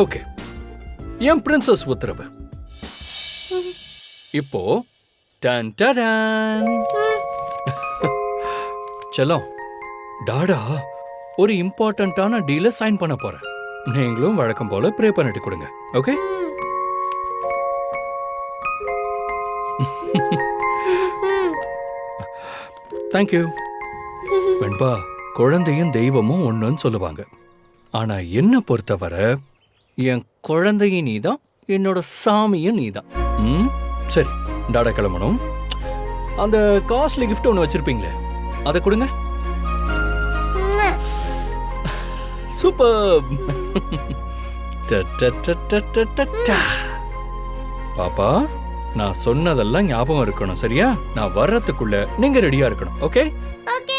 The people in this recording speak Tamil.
ஓகே, என் பிரின்சஸ் உத்தரவு. இப்போ டன் டடன். செல்லம், டாடா ஒரு இம்பார்ட்டன்டான டீல சைன் பண்ண போறேன். நீங்களும் வழக்கம் போல ப்ரே பண்ணிட்டு கொடுங்க. ஓகே? தேங்க்யூ. வெண்பா, குழந்தையும் தெய்வமும் ஒண்ணுன்னு சொல்லுவாங்க. ஆனா என்ன பொறுத்தவரை என் குழந்தையும் நீதான், என்னோட சாமியும் நீதான். சரி, டாடா கிளம்பணும். அந்த காஸ்ட்லி கிஃப்ட் ஒன்று வச்சிருப்பீங்களே, அதை கொடுங்க. சூப்பர். பாப்பா, நான் சொன்னதெல்லாம் ஞாபகம் இருக்கணும், சரியா? நான் வர்றதுக்குள்ள நீங்க ரெடியா இருக்கணும். ஓகே? ஓகே